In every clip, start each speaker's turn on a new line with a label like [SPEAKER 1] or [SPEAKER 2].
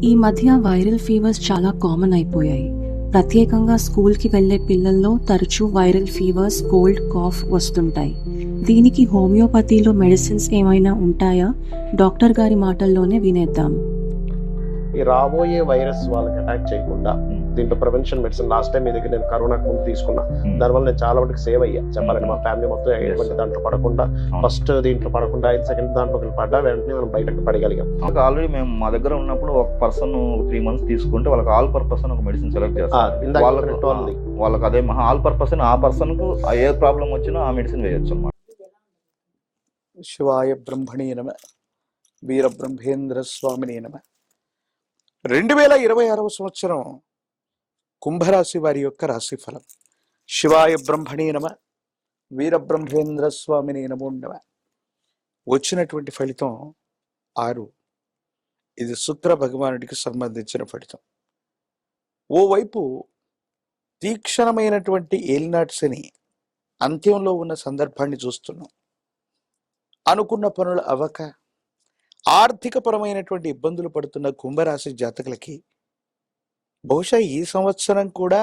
[SPEAKER 1] ఈ మధ్య viral fevers చాలా కామన్ అయిపోయాయి. ప్రత్యేకంగా స్కూల్కి వెళ్లే పిల్లల్లో తరచూ వైరల్ ఫీవర్స్, కోల్డ్, కాఫ్ వస్తుంటాయి. దీనికి హోమియోపతిలో మెడిసిన్స్ ఏమైనా ఉంటాయా? డాక్టర్ గారి మాటల్లోనే వినేద్దాం.
[SPEAKER 2] ఈ రాబోయే వైరస్ వాళ్ళకి అటాక్ చేయకుండా దీంట్లో ప్రివెన్షన్ మెడిసిన్ లాస్ట్ టైం మీ దగ్గర నేను కరోనాకు ముందు తీసుకున్నా. దానివల్ల నేను చాలా వరకు సేవ్ అయ్యా. చెప్పాలంటే మా ఫ్యామిలీ మొత్తం ఎటువంటి దాంట్లో పడకుండా, ఫస్ట్ దీంట్లో పడకుండా సెకండ్ దాంట్లోకి పడ్డా వెంటనే మనం బయటకు పడగలిగాం.
[SPEAKER 3] ఆల్రెడీ మేము మా దగ్గర ఉన్నప్పుడు ఒక పర్సన్ 3 months తీసుకుంటే వాళ్ళకి ఆల్ పర్పస్ అని ఒక మెడిసిన్ సెలెక్ట్ చేస్తాం. వాళ్ళకి అదే ఆల్ పర్పస్ ఆ పర్సన్ కు ఏ ప్రాబ్లం వచ్చినా ఆ మెడిసిన్ వేయొచ్చు అన్నమాట.
[SPEAKER 4] శివాయ బ్రహ్మణే నమ, వీర బ్రహ్మేంద్ర స్వామినే నమ. 2026 సంవత్సరం కుంభరాశి వారి యొక్క రాశిఫలం. శివాయ బ్రహ్మణే నమ, వీర బ్రహ్మేంద్ర స్వామినే నమో నమ. వచ్చినటువంటి ఫలితం 6. ఇది శుక్ర భగవానుడికి సంబంధించిన ఫలితం. ఓవైపు తీక్షణమైనటువంటి ఏలినాటి శని అంత్యంలో ఉన్న సందర్భాన్ని చూస్తున్నాం. అనుకున్న పనులు అవ్వక ఆర్థికపరమైనటువంటి ఇబ్బందులు పడుతున్న కుంభరాశి జాతకులకి బహుశా ఈ సంవత్సరం కూడా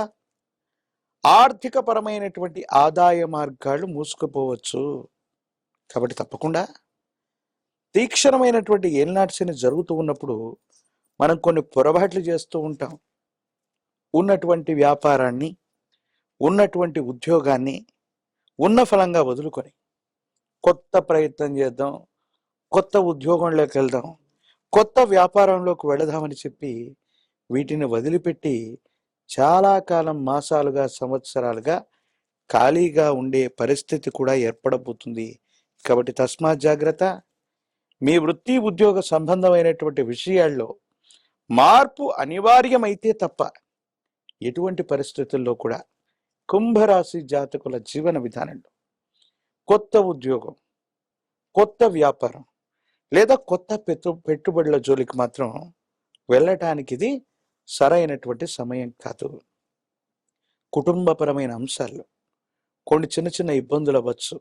[SPEAKER 4] ఆర్థికపరమైనటువంటి ఆదాయ మార్గాలు మూసుకుపోవచ్చు. కాబట్టి తప్పకుండా తీక్షణమైనటువంటి ఏలినాటి శని జరుగుతూ ఉన్నప్పుడు మనం కొన్ని పొరపాట్లు చేస్తూ ఉంటాం. ఉన్నటువంటి వ్యాపారాన్ని, ఉన్నటువంటి ఉద్యోగాన్ని ఉన్న ఫలంగా వదులుకొని కొత్త ప్రయత్నం చేద్దాం, కొత్త ఉద్యోగంలోకి వెళ్దాం, కొత్త వ్యాపారంలోకి వెళదామని చెప్పి వీటిని వదిలిపెట్టి చాలా కాలం, మాసాలుగా, సంవత్సరాలుగా ఖాళీగా ఉండే పరిస్థితి కూడా ఏర్పడబోతుంది. కాబట్టి తస్మాత్ జాగ్రత్త. మీ వృత్తి ఉద్యోగ సంబంధమైనటువంటి విషయాల్లో మార్పు అనివార్యమైతే తప్ప ఎటువంటి పరిస్థితుల్లో కూడా కుంభరాశి జాతకుల జీవన విధానంలో కొత్త ఉద్యోగం, కొత్త వ్యాపారం లేదా కొత్త పెట్టుబడుల జోలికి మాత్రం వెళ్ళటానికి ఇది సరైనటువంటి సమయం కాదు. కుటుంబపరమైన అంశాల్లో కొన్ని చిన్న చిన్న ఇబ్బందులు అవ్వచ్చు,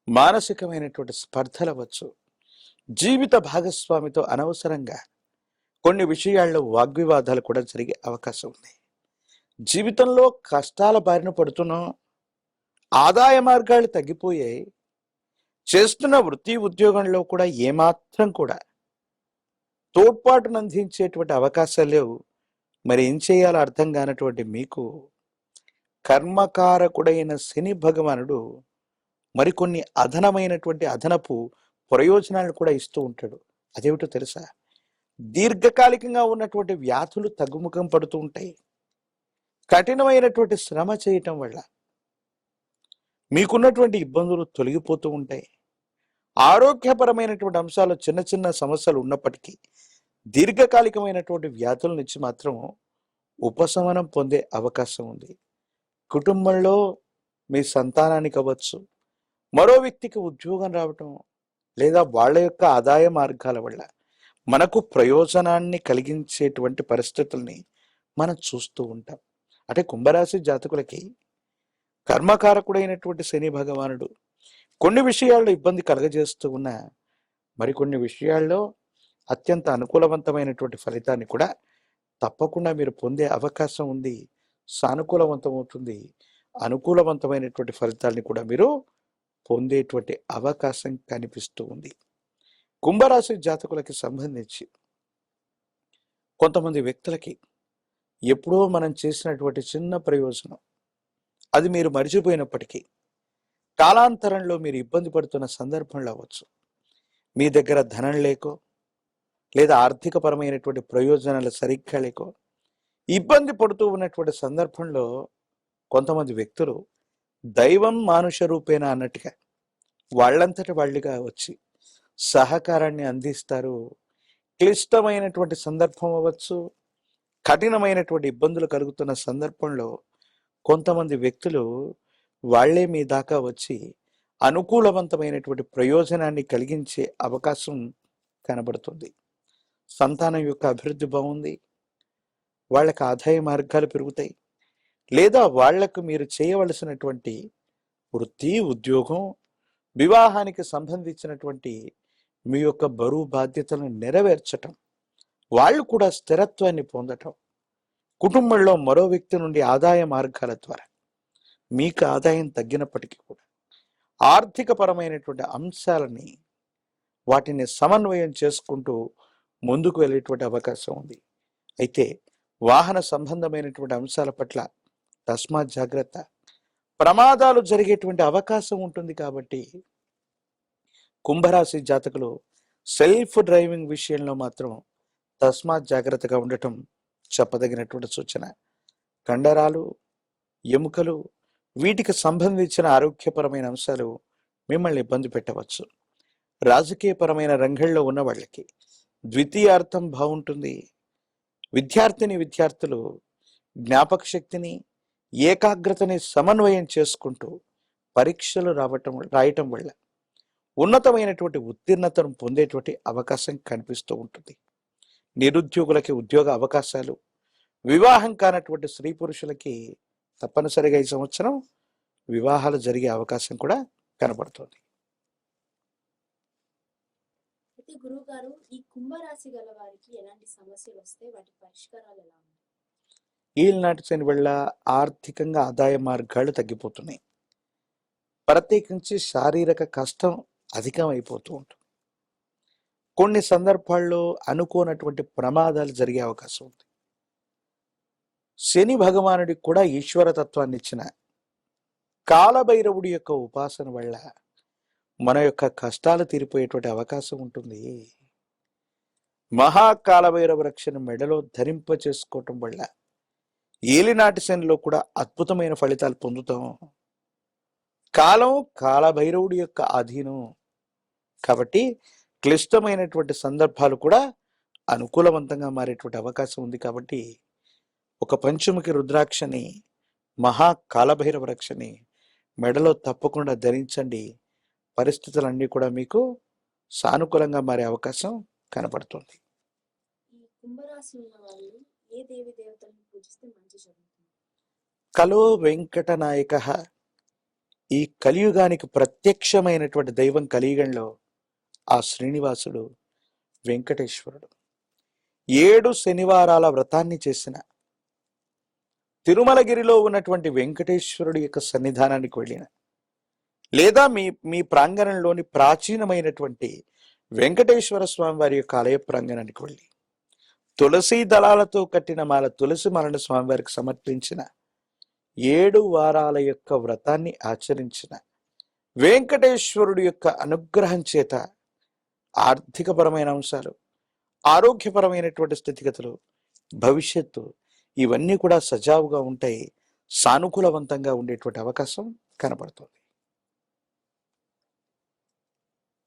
[SPEAKER 4] మానసికమైనటువంటి స్పర్ధలు అవ్వచ్చు, జీవిత భాగస్వామితో అనవసరంగా కొన్ని విషయాల్లో వాగ్వివాదాలు కూడా జరిగే అవకాశం ఉంది. జీవితంలో కష్టాల బారిన పడుతున్నాం, ఆదాయ మార్గాలు తగ్గిపోయాయి, చేస్తున్న వృత్తి ఉద్యోగంలో కూడా ఏమాత్రం కూడా తోడ్పాటును అందించేటువంటి అవకాశాలు లేవు. మరి ఏం చేయాలో అర్థం కానటువంటి మీకు కర్మకారకుడైన శని భగవానుడు మరికొన్ని అదనపు ప్రయోజనాలు కూడా ఇస్తూ ఉంటాడు. అదేమిటో తెలుసా? దీర్ఘకాలికంగా ఉన్నటువంటి వ్యాధులు తగ్గుముఖం పడుతూ ఉంటాయి. కఠినమైనటువంటి శ్రమ చేయటం వల్ల మీకున్నటువంటి ఇబ్బందులు తొలగిపోతూ ఉంటాయి. ఆరోగ్యపరమైనటువంటి అంశాలు చిన్న చిన్న సమస్యలు ఉన్నప్పటికీ దీర్ఘకాలికమైనటువంటి వ్యాధుల నుంచి మాత్రం ఉపశమనం పొందే అవకాశం ఉంది. కుటుంబంలో మీ సంతానానికి అవ్వచ్చు, మరో వ్యక్తికి ఉద్యోగం రావటం లేదా వాళ్ళ యొక్క ఆదాయ మార్గాల వల్ల మనకు ప్రయోజనాన్ని కలిగించేటువంటి పరిస్థితుల్ని మనం చూస్తూ ఉంటాం. అంటే కుంభరాశి జాతకులకి కర్మకారకుడైనటువంటి శని భగవానుడు కొన్ని విషయాల్లో ఇబ్బంది కలగజేస్తూ ఉన్న మరికొన్ని విషయాల్లో అత్యంత అనుకూలవంతమైనటువంటి ఫలితాన్ని కూడా తప్పకుండా మీరు పొందే అవకాశం ఉంది. సానుకూలవంతమవుతుంది. అనుకూలవంతమైనటువంటి ఫలితాన్ని కూడా మీరు పొందేటువంటి అవకాశం కనిపిస్తూ ఉంది. కుంభరాశి జాతకులకి సంబంధించి కొంతమంది వ్యక్తులకి ఎప్పుడో మనం చేసినటువంటి చిన్న ప్రయోజనం అది మీరు మరిచిపోయినప్పటికీ కాలాంతరంలో మీరు ఇబ్బంది పడుతున్న సందర్భంలో అవ్వచ్చు, మీ దగ్గర ధనం లేకో లేదా ఆర్థికపరమైనటువంటి ప్రయోజనాలు సరిగ్గా లేకో ఇబ్బంది పడుతూ ఉన్నటువంటి సందర్భంలో కొంతమంది వ్యక్తులు దైవం మానుష రూపేణ అన్నట్టుగా వాళ్ళంతటి వాళ్ళుగా వచ్చి సహకారాన్ని అందిస్తారు. క్లిష్టమైనటువంటి సందర్భం అవ్వచ్చు, కఠినమైనటువంటి ఇబ్బందులు కలుగుతున్న సందర్భంలో కొంతమంది వ్యక్తులు వాళ్లే మీ దాకా వచ్చి అనుకూలవంతమైనటువంటి ప్రయోజనాన్ని కలిగించే అవకాశం కనబడుతుంది. సంతానం యొక్క అభివృద్ధి బాగుంది, వాళ్ళకి ఆదాయ మార్గాలు పెరుగుతాయి, లేదా వాళ్లకు మీరు చేయవలసినటువంటి వృత్తి ఉద్యోగం వివాహానికి సంబంధించినటువంటి మీ యొక్క బరువు బాధ్యతలను నెరవేర్చటం వాళ్ళు కూడా స్థిరత్వాన్ని పొందటం, కుటుంబంలో మరో వ్యక్తి నుండి ఆదాయ మార్గాల ద్వారా మీకు ఆదాయం తగ్గినప్పటికీ కూడా ఆర్థిక పరమైనటువంటి అంశాలని వాటిని సమన్వయం చేసుకుంటూ ముందుకు వెళ్ళేటువంటి అవకాశం ఉంది. అయితే వాహన సంబంధమైనటువంటి అంశాల పట్ల తస్మాత్ జాగ్రత్త, ప్రమాదాలు జరిగేటువంటి అవకాశం ఉంటుంది. కాబట్టి కుంభరాశి జాతకులు సెల్ఫ్ డ్రైవింగ్ విషయంలో మాత్రం తస్మాత్ జాగ్రత్తగా ఉండటం చెప్పదగినటువంటి సూచన. కండరాలు, ఎముకలు, వీటికి సంబంధించిన ఆరోగ్యపరమైన అంశాలు మిమ్మల్ని ఇబ్బంది పెట్టవచ్చు. రాజకీయపరమైన రంగంలో ఉన్న వాళ్ళకి ద్వితీయార్థం బాగుంటుంది. విద్యార్థులు జ్ఞాపక శక్తిని, ఏకాగ్రతని సమన్వయం చేసుకుంటూ పరీక్షలు రాయటం వల్ల ఉన్నతమైనటువంటి ఉత్తీర్ణతను పొందేటువంటి అవకాశం కనిపిస్తూ ఉంటుంది. నిరుద్యోగులకి ఉద్యోగ అవకాశాలు, వివాహం కానటువంటి స్త్రీ పురుషులకి తప్పనిసరిగా ఈ సంవత్సరం వివాహాలు జరిగే అవకాశం కూడా కనబడుతుంది.
[SPEAKER 5] అయితే గురువు గారు, ఈ కుంభరాశి గల వారికి ఎలాంటి సమస్యలు వస్తే వాటి పరిష్కారాలు ఎలా ఉన్నాయి?
[SPEAKER 4] ఈనాటి శని వల్ల ఆర్థికంగా ఆదాయ మార్గాలు తగ్గిపోతున్నాయి. ప్రత్యేకించి శారీరక కష్టం అధికమైపోతూ ఉంటుంది. కొన్ని సందర్భాల్లో అనుకోనటువంటి ప్రమాదాలు జరిగే అవకాశం ఉంది. శని భగవానుడికి కూడా ఈశ్వరతత్వాన్ని ఇచ్చిన కాలభైరవుడి యొక్క ఉపాసన వల్ల మన యొక్క కష్టాలు తీరిపోయేటువంటి అవకాశం ఉంటుంది. మహాకాలభైరవ రక్షణ మెడలో ధరింప చేసుకోవటం వల్ల ఏలినాటి శనిలో కూడా అద్భుతమైన ఫలితాలు పొందుతాం. కాలం కాలభైరవుడి యొక్క అధీనం కాబట్టి క్లిష్టమైనటువంటి సందర్భాలు కూడా అనుకూలవంతంగా మారేటువంటి అవకాశం ఉంది. కాబట్టి ఒక పంచముఖి రుద్రాక్షని, మహాకాలభైరవ రక్షని మెడలో తప్పకుండా ధరించండి. పరిస్థితులన్నీ కూడా మీకు సానుకూలంగా మారే అవకాశం కనపడుతుంది.
[SPEAKER 5] ఈ కుంభరాశి ఉన్న వాళ్ళు ఏ దేవి దేవతలను పూజిస్తే మంచి జరుగుతుంది?
[SPEAKER 4] కలో వెంకటనాయక, ఈ కలియుగానికి ప్రత్యక్షమైనటువంటి దైవం కలియుగంలో ఆ శ్రీనివాసుడు వెంకటేశ్వరుడు. 7 శనివారాల వ్రతాన్ని చేసిన తిరుమలగిరిలో ఉన్నటువంటి వెంకటేశ్వరుడి యొక్క సన్నిధానానికి వెళ్ళిన, లేదా మీ ప్రాంగణంలోని ప్రాచీనమైనటువంటి వెంకటేశ్వర స్వామి వారి యొక్క ఆలయ ప్రాంగణానికి వెళ్ళి తులసి దళాలతో కట్టిన మాల తులసి మాలను స్వామివారికి సమర్పించిన, 7 వారాల యొక్క వ్రతాన్ని ఆచరించిన వెంకటేశ్వరుడి యొక్క అనుగ్రహం చేత ఆర్థికపరమైన అంశాలు, ఆరోగ్యపరమైనటువంటి స్థితిగతులు, భవిష్యత్తు ఇవన్నీ కూడా సజావుగా ఉంటాయి. సానుకూలవంతంగా ఉండేటువంటి అవకాశం కనబడుతుంది.